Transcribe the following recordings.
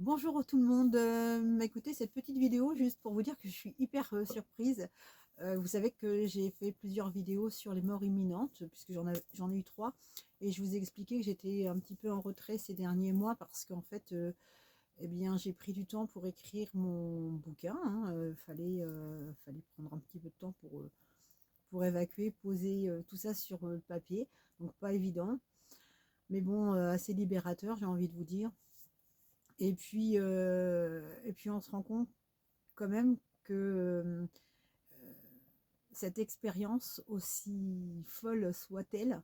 Bonjour tout le monde. Écoutez cette petite vidéo juste pour vous dire que je suis hyper surprise. Vous savez que j'ai fait plusieurs vidéos sur les morts imminentes puisque j'en ai eu trois et je vous ai expliqué que j'étais un petit peu en retrait ces derniers mois parce qu'en fait eh bien j'ai pris du temps pour écrire mon bouquin, hein. Fallait prendre un petit peu de temps pour évacuer, poser tout ça sur le papier, donc pas évident mais bon, assez libérateur, j'ai envie de vous dire. Et puis on se rend compte quand même que cette expérience, aussi folle soit-elle,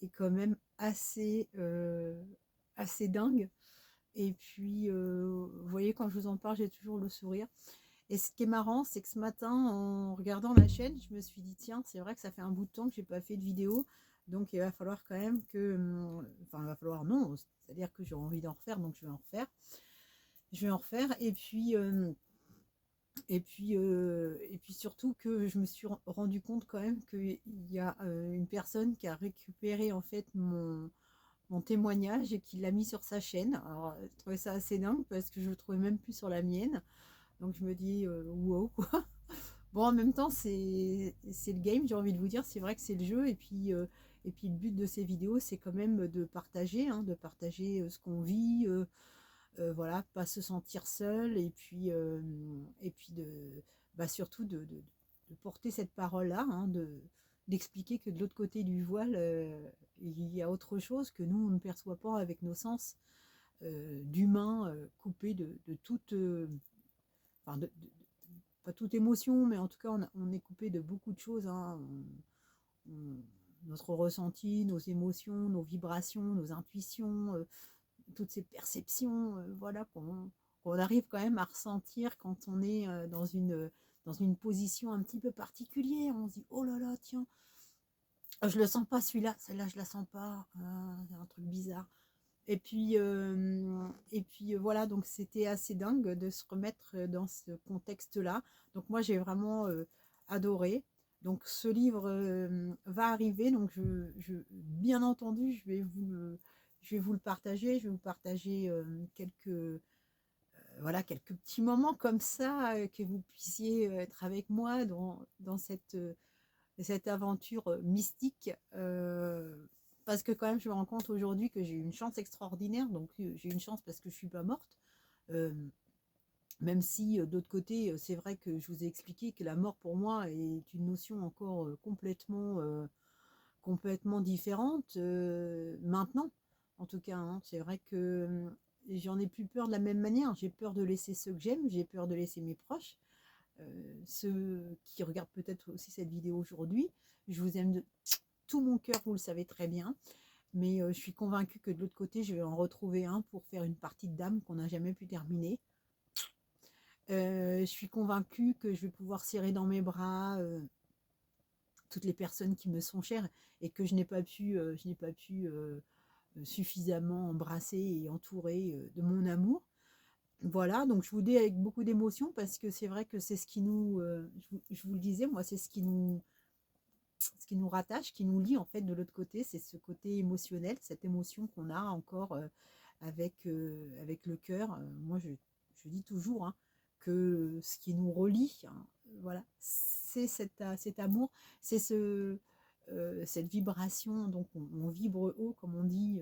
est quand même assez dingue. Et puis, vous voyez, quand je vous en parle, j'ai toujours le sourire. Et ce qui est marrant, c'est que ce matin, en regardant ma chaîne, je me suis dit, tiens, c'est vrai que ça fait un bout de temps que j'ai pas fait de vidéo. Donc, il va falloir quand même que... Enfin, il va falloir, non, c'est-à-dire que j'ai envie d'en refaire, donc je vais en refaire. Je vais en refaire. Et puis surtout que je me suis rendu compte quand même qu'il y a une personne qui a récupéré en fait mon témoignage et qui l'a mis sur sa chaîne. Alors, je trouvais ça assez dingue parce que je le trouvais même plus sur la mienne. Donc je me dis, wow, quoi. Bon, en même temps, c'est le game, j'ai envie de vous dire. C'est vrai que c'est le jeu. Et puis le but de ces vidéos, c'est quand même de partager, hein, de partager ce qu'on vit. Voilà, pas se sentir seul et puis surtout de porter cette parole-là, hein, d'expliquer que de l'autre côté du voile, il y a autre chose que nous, on ne perçoit pas avec nos sens d'humains coupés de toute, enfin, pas toute émotion, mais en tout cas, on est coupé de beaucoup de choses, hein. On- notre ressenti, nos émotions, nos vibrations, nos intuitions, toutes ces perceptions, voilà, qu'on arrive quand même à ressentir quand on est dans une position un petit peu particulière. On se dit, oh là là, tiens, je le sens pas celui-là, celle-là je la sens pas, c'est un truc bizarre. Et puis voilà, donc c'était assez dingue de se remettre dans ce contexte-là. Donc moi j'ai vraiment adoré. Donc ce livre va arriver, donc bien entendu je vais vous le partager. Je vais vous partager quelques petits moments comme ça, que vous puissiez être avec moi dans cette aventure mystique. Parce que quand même, je me rends compte aujourd'hui que j'ai eu une chance extraordinaire. Donc j'ai eu une chance parce que je suis pas morte. Euh, Même si d'autre côté, c'est vrai que je vous ai expliqué que la mort pour moi est une notion encore complètement différente maintenant. En tout cas, hein, c'est vrai que j'en ai plus peur de la même manière. J'ai peur de laisser ceux que j'aime, j'ai peur de laisser mes proches. Ceux qui regardent peut-être aussi cette vidéo aujourd'hui, je vous aime de tout mon cœur, vous le savez très bien. Mais je suis convaincue que de l'autre côté, je vais en retrouver un pour faire une partie de dame qu'on n'a jamais pu terminer. Je suis convaincue que je vais pouvoir serrer dans mes bras toutes les personnes qui me sont chères et que je n'ai pas pu suffisamment embrasser et entourer de mon amour. Voilà, donc je vous dis avec beaucoup d'émotion parce que c'est vrai que c'est ce qui nous, je vous le disais, moi, c'est ce qui nous rattache, qui nous lie en fait de l'autre côté, c'est ce côté émotionnel, cette émotion qu'on a encore avec le cœur. Moi, je dis toujours hein, que ce qui nous relie, hein, voilà, c'est cet amour, c'est cette vibration. Donc, on vibre haut, comme on dit,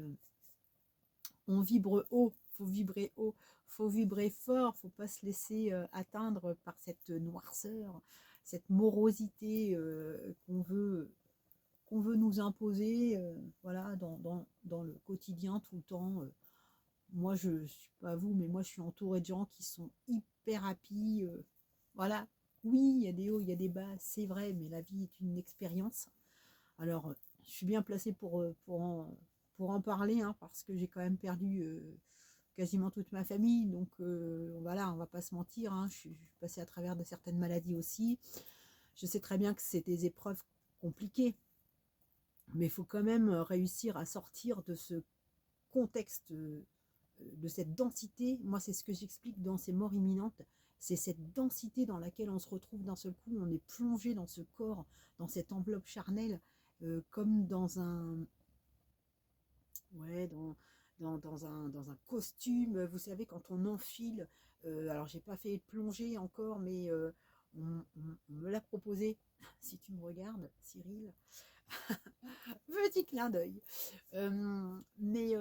on vibre haut, faut vibrer haut, faut vibrer fort, faut pas se laisser atteindre par cette noirceur, cette morosité qu'on veut nous imposer, voilà, dans le quotidien tout le temps. Moi, je ne suis pas vous, mais moi, je suis entourée de gens qui sont hyper happy. Voilà, oui, il y a des hauts, il y a des bas, c'est vrai, mais la vie est une expérience. Alors, je suis bien placée pour en parler, hein, parce que j'ai quand même perdu quasiment toute ma famille. Donc, voilà, on va pas se mentir, hein, je suis passée à travers de certaines maladies aussi. Je sais très bien que c'est des épreuves compliquées, mais il faut quand même réussir à sortir de ce contexte, de cette densité. Moi, c'est ce que j'explique dans ces morts imminentes. C'est cette densité dans laquelle on se retrouve d'un seul coup. On est plongé dans ce corps, dans cette enveloppe charnelle, comme dans un, ouais, dans un costume, vous savez, quand on enfile, alors j'ai pas fait de plongée encore, mais on me l'a proposé, si tu me regardes, Cyril, petit clin d'œil. Mais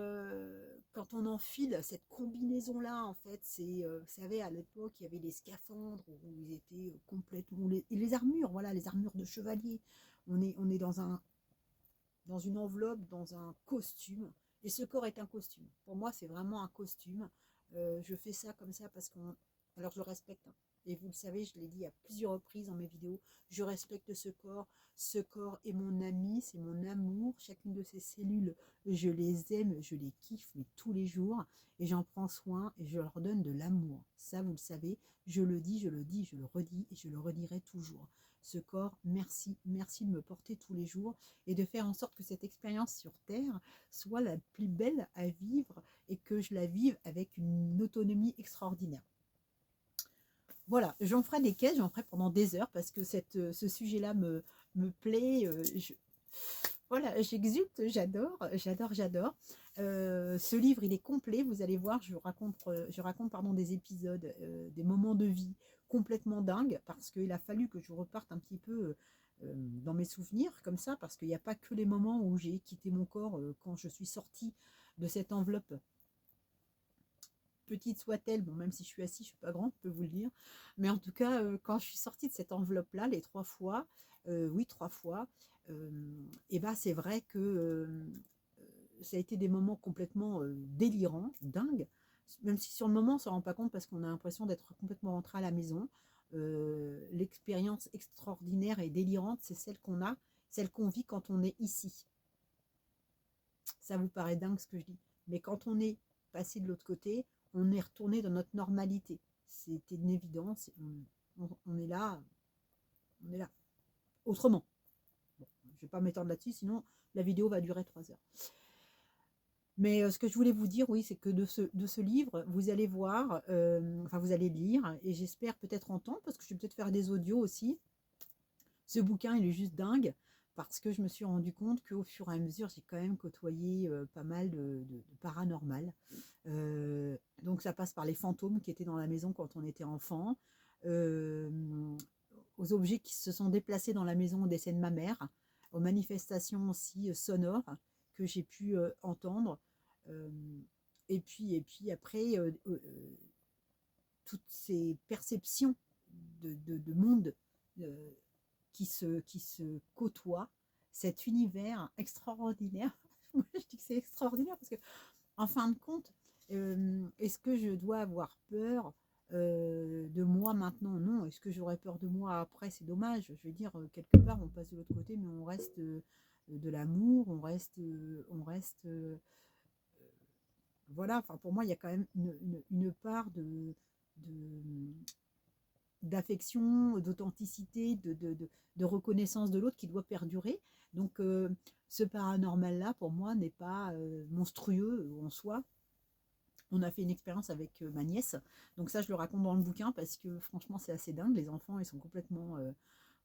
quand on enfile cette combinaison-là, en fait, vous savez, à l'époque, il y avait des scaphandres où ils étaient complètement... et les armures, voilà, les armures de chevalier. On est dans une enveloppe, dans un costume. Et ce corps est un costume. Pour moi, c'est vraiment un costume. Je fais ça comme ça parce qu'on... Alors, je le respecte, hein. Et vous le savez, je l'ai dit à plusieurs reprises dans mes vidéos. Je respecte ce corps. Ce corps est mon ami, c'est mon amour. Chacune de ces cellules, je les aime, je les kiffe, mais tous les jours. Et j'en prends soin et je leur donne de l'amour. Ça, vous le savez. Je le dis, je le dis, je le redis et je le redirai toujours. Ce corps, merci, merci de me porter tous les jours et de faire en sorte que cette expérience sur Terre soit la plus belle à vivre et que je la vive avec une autonomie extraordinaire. Voilà, j'en ferai des caisses, j'en ferai pendant des heures parce que ce sujet-là me plaît. Voilà, j'exulte, j'adore, j'adore, j'adore. Ce livre, il est complet, vous allez voir, je raconte pardon, des épisodes, des moments de vie complètement dingues parce qu'il a fallu que je reparte un petit peu dans mes souvenirs comme ça parce qu'il n'y a pas que les moments où j'ai quitté mon corps quand je suis sortie de cette enveloppe, petite soit-elle, bon, même si je suis assise, je suis pas grande, je peux vous le dire, mais en tout cas, quand je suis sortie de cette enveloppe-là, les 3 fois, oui, 3 fois, et ben c'est vrai que ça a été des moments complètement délirants, dingues, même si sur le moment on ne s'en rend pas compte parce qu'on a l'impression d'être complètement rentré à la maison. L'expérience extraordinaire et délirante, c'est celle qu'on vit quand on est ici. Ça vous paraît dingue ce que je dis, mais quand on est passé de l'autre côté, on est retourné dans notre normalité. C'était une évidence. On est là, on est là. Autrement. Bon, je ne vais pas m'étendre là-dessus, sinon la vidéo va durer 3 heures. Mais ce que je voulais vous dire, oui, c'est que de ce livre, vous allez voir, enfin vous allez lire, et j'espère peut-être entendre, parce que je vais peut-être faire des audios aussi. Ce bouquin, il est juste dingue, parce que je me suis rendu compte qu'au fur et à mesure, j'ai quand même côtoyé pas mal de paranormal. Donc ça passe par les fantômes qui étaient dans la maison quand on était enfant, euh, aux objets qui se sont déplacés dans la maison au décès de ma mère, aux manifestations aussi sonores que j'ai pu entendre. Euh, et puis après, toutes ces perceptions de monde euh, qui se côtoient, cet univers extraordinaire. Moi, je dis que c'est extraordinaire parce que, en fin de compte, est-ce que je dois avoir peur de moi maintenant? Non. Est-ce que j'aurais peur de moi après? C'est dommage. Je veux dire, quelque part, on passe de l'autre côté, mais on reste de l'amour, on reste voilà. Enfin, pour moi, il y a quand même une part d'affection, d'authenticité, de reconnaissance de l'autre qui doit perdurer. Donc, ce paranormal-là, pour moi, n'est pas monstrueux en soi. On a fait une expérience avec ma nièce. Donc ça, je le raconte dans le bouquin parce que franchement, c'est assez dingue. Les enfants, ils sont complètement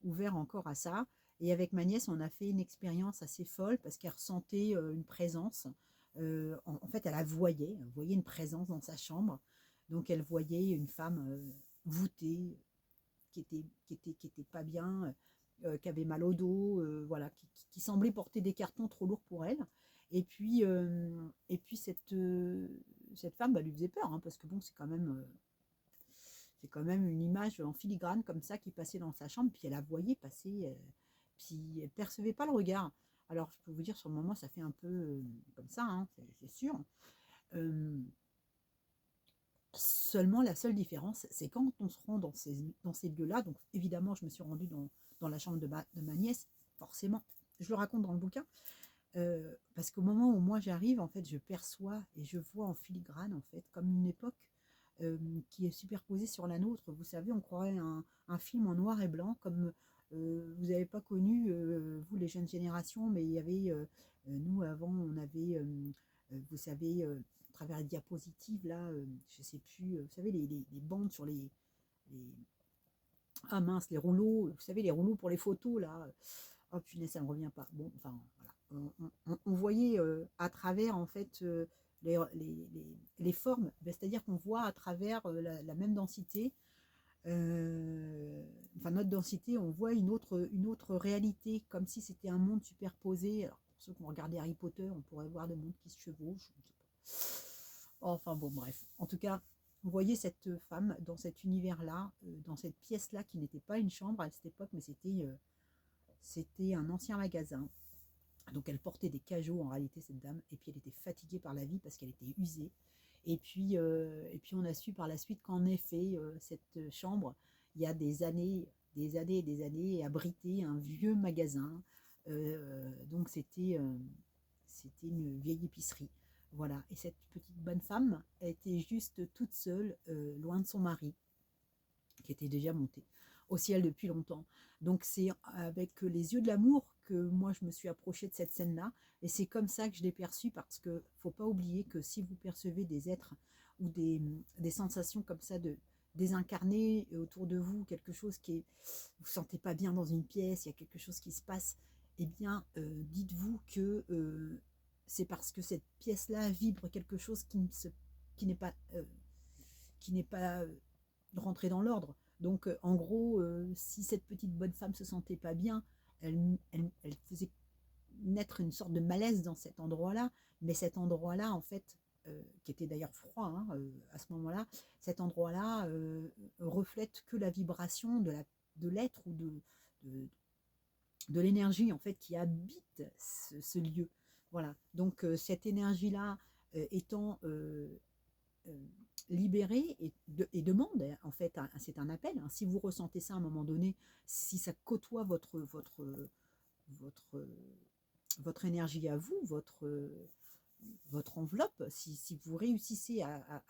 ouverts encore à ça. Et avec ma nièce, on a fait une expérience assez folle parce qu'elle ressentait une présence. En fait, elle voyait une présence dans sa chambre. Donc, elle voyait une femme voûtée, qui était pas bien, qui avait mal au dos, voilà, qui semblait porter des cartons trop lourds pour elle. Et puis cette femme, bah, lui faisait peur, hein, parce que bon, c'est quand même une image en filigrane comme ça qui passait dans sa chambre, puis elle la voyait passer, puis elle percevait pas le regard. Alors je peux vous dire sur le moment, ça fait un peu comme ça, hein, c'est sûr. Euh, Seulement, la seule différence, c'est quand on se rend dans ces lieux-là. Donc, évidemment, je me suis rendue dans la chambre de ma nièce, forcément. Je le raconte dans le bouquin. Parce qu'au moment où moi j'arrive, en fait, je perçois et je vois en filigrane, en fait, comme une époque qui est superposée sur la nôtre. Vous savez, on croirait un film en noir et blanc, comme vous n'avez pas connu, vous, les jeunes générations, mais il y avait, nous, avant, on avait, vous savez, à travers les diapositives, là, je sais plus, vous savez, les bandes sur les... Ah mince, les rouleaux, vous savez, les rouleaux pour les photos, là. Oh punaise, ça ne me revient pas. Bon, enfin, voilà. On voyait à travers, en fait, les formes, ben, c'est-à-dire qu'on voit à travers la même densité, enfin notre densité, on voit une autre réalité, comme si c'était un monde superposé. Alors, pour ceux qui ont regardé Harry Potter, on pourrait voir des mondes qui se chevauchent. Je sais pas. Enfin bon, bref. En tout cas, vous voyez cette femme dans cet univers-là, dans cette pièce-là, qui n'était pas une chambre à cette époque, mais c'était un ancien magasin. Donc elle portait des cajots en réalité, cette dame, et puis elle était fatiguée par la vie parce qu'elle était usée. Et puis on a su par la suite qu'en effet, cette chambre, il y a des années et des années, abritait un vieux magasin. Donc c'était une vieille épicerie. Voilà. Et cette petite bonne femme était juste toute seule, loin de son mari, qui était déjà monté au ciel depuis longtemps. Donc c'est avec les yeux de l'amour que moi je me suis approchée de cette scène-là, et c'est comme ça que je l'ai perçue, parce que faut pas oublier que si vous percevez des êtres ou des sensations comme ça de désincarnés autour de vous, quelque chose qui est, vous sentez pas bien dans une pièce, il y a quelque chose qui se passe, eh bien dites-vous que c'est parce que cette pièce-là vibre quelque chose qui n'est pas qui n'est pas rentré dans l'ordre. Donc, en gros, si cette petite bonne femme se sentait pas bien, elle faisait naître une sorte de malaise dans cet endroit-là. Mais cet endroit-là, en fait, qui était d'ailleurs froid hein, à ce moment-là, cet endroit-là reflète que la vibration de l'être ou de, de l'énergie en fait qui habite ce lieu. Voilà. Donc cette énergie-là étant euh, libérée et demande en fait, c'est un appel. Hein. Si vous ressentez ça à un moment donné, si ça côtoie votre, votre énergie à vous, votre enveloppe, si vous réussissez à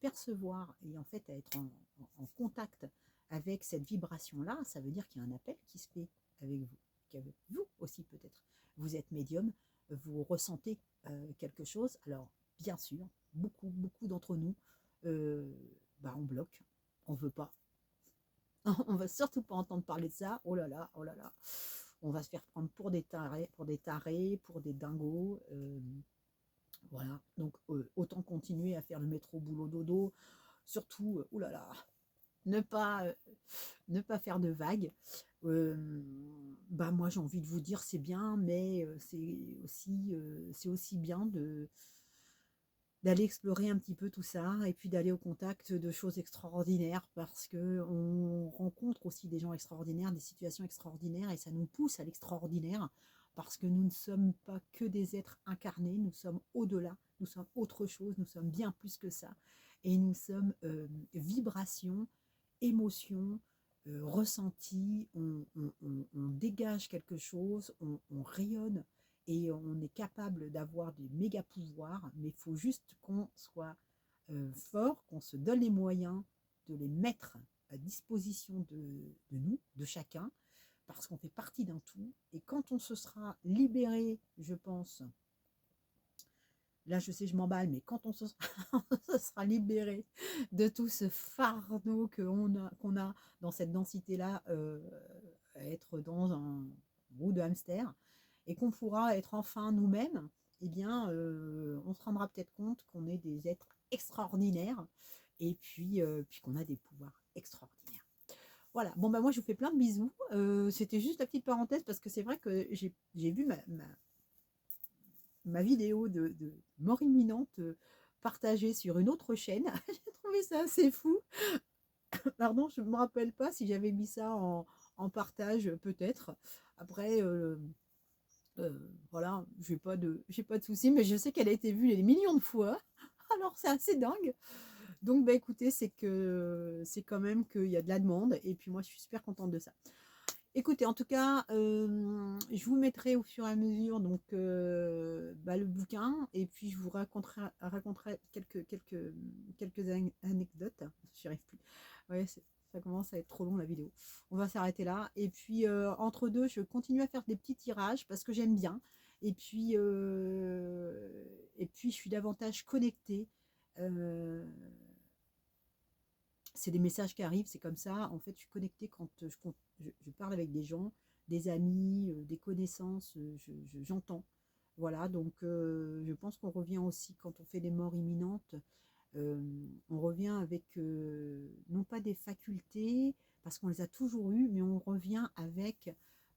percevoir et en fait à être en contact avec cette vibration-là, ça veut dire qu'il y a un appel qui se fait avec vous, qu'avec vous aussi peut-être. Vous êtes médium, vous ressentez quelque chose. Alors, bien sûr, beaucoup d'entre nous, on bloque, on veut pas. On va surtout pas entendre parler de ça. Oh là là, oh là là. On va se faire prendre pour des tarés, pour des dingos. Voilà, donc autant continuer à faire le métro boulot dodo, surtout, oulala, ne pas, ne pas faire de vagues. Moi j'ai envie de vous dire c'est bien, mais c'est aussi bien d'aller explorer un petit peu tout ça et puis d'aller au contact de choses extraordinaires, parce que on rencontre aussi des gens extraordinaires, des situations extraordinaires, et ça nous pousse à l'extraordinaire, parce que nous ne sommes pas que des êtres incarnés, nous sommes au-delà, nous sommes autre chose, nous sommes bien plus que ça, et nous sommes vibrations, émotions, ressentis, on dégage quelque chose, on rayonne, et on est capable d'avoir des méga pouvoirs, mais il faut juste qu'on soit fort, qu'on se donne les moyens de les mettre à disposition de nous, de chacun, parce qu'on fait partie d'un tout. Et quand on se sera libéré, je pense, là je sais je m'emballe, mais quand on se sera, on se sera libéré de tout ce fardeau qu'on a dans cette densité-là, à être dans un roue de hamster, et qu'on pourra être enfin nous-mêmes, eh bien, on se rendra peut-être compte qu'on est des êtres extraordinaires, et puis qu'on a des pouvoirs extraordinaires. Voilà, bon moi je vous fais plein de bisous. C'était juste la petite parenthèse, parce que c'est vrai que j'ai vu ma vidéo de mort imminente partagée sur une autre chaîne. J'ai trouvé ça assez fou. Pardon, je ne me rappelle pas si j'avais mis ça en partage, peut-être. Après, voilà, j'ai pas de soucis, mais je sais qu'elle a été vue des millions de fois. Alors c'est assez dingue. Donc écoutez, c'est quand même qu'il y a de la demande, et puis moi je suis super contente de ça. Écoutez, en tout cas, je vous mettrai au fur et à mesure donc le bouquin, et puis je vous raconterai quelques anecdotes. J'y arrive plus. Ouais, ça commence à être trop long la vidéo. On va s'arrêter là. Et puis entre deux, je continue à faire des petits tirages parce que j'aime bien. Et puis je suis davantage connectée. Euh, c'est des messages qui arrivent, c'est comme ça. En fait, je suis connectée quand je parle avec des gens, des amis, des connaissances, j'entends. Voilà, donc je pense qu'on revient aussi quand on fait des morts imminentes, on revient avec non pas des facultés, parce qu'on les a toujours eues, mais on revient avec,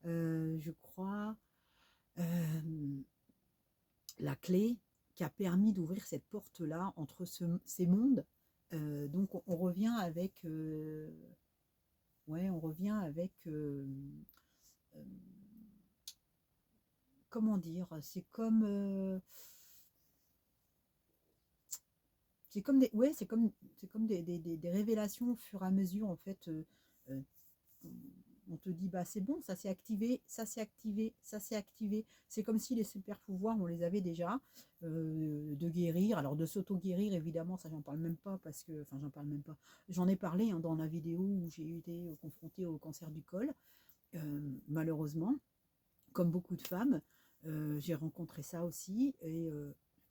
je crois, la clé qui a permis d'ouvrir cette porte-là entre ces mondes. Donc on revient avec, ouais, on revient avec, euh, comment dire, c'est comme des, ouais, c'est comme des révélations au fur et à mesure, en fait. Euh, on te dit, bah c'est bon, ça s'est activé, ça s'est activé, ça s'est activé. C'est comme si les super pouvoirs, on les avait déjà, de guérir. Alors de s'auto-guérir, évidemment, ça j'en parle même pas, parce que, enfin j'en parle même pas. J'en ai parlé hein, dans la vidéo où j'ai été confrontée au cancer du col. Malheureusement, comme beaucoup de femmes, j'ai rencontré ça aussi. Et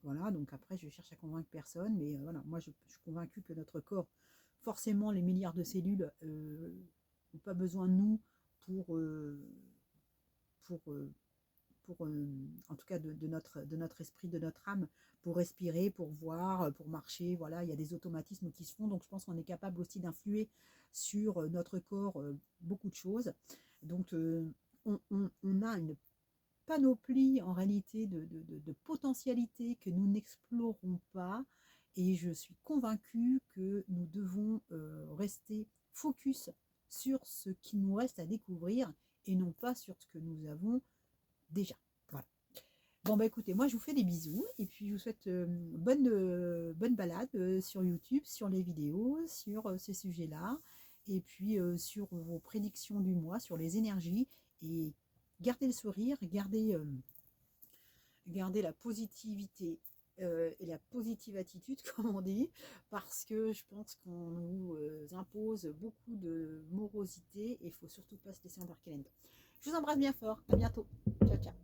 voilà, donc après, je cherche à convaincre personne, mais voilà, moi, je suis convaincue que notre corps, forcément, les milliards de cellules n'ont pas besoin de nous pour, pour, euh, en tout cas, de notre esprit, de notre âme, pour respirer, pour voir, pour marcher. Voilà, il y a des automatismes qui se font, donc je pense qu'on est capable aussi d'influer sur notre corps beaucoup de choses. Donc, on a une panoplie en réalité de potentialités que nous n'explorons pas, et je suis convaincue que nous devons rester focus sur ce qui nous reste à découvrir et non pas sur ce que nous avons déjà. Voilà. Bon bah écoutez, moi je vous fais des bisous et puis je vous souhaite bonne balade sur YouTube, sur les vidéos, sur ces sujets-là, et puis sur vos prédictions du mois, sur les énergies, et gardez le sourire, gardez la positivité et la positive attitude, comme on dit, parce que je pense qu'on nous impose beaucoup de morosité et il faut surtout pas se laisser embarquer là-dedans. Je vous embrasse bien fort, à bientôt, ciao ciao.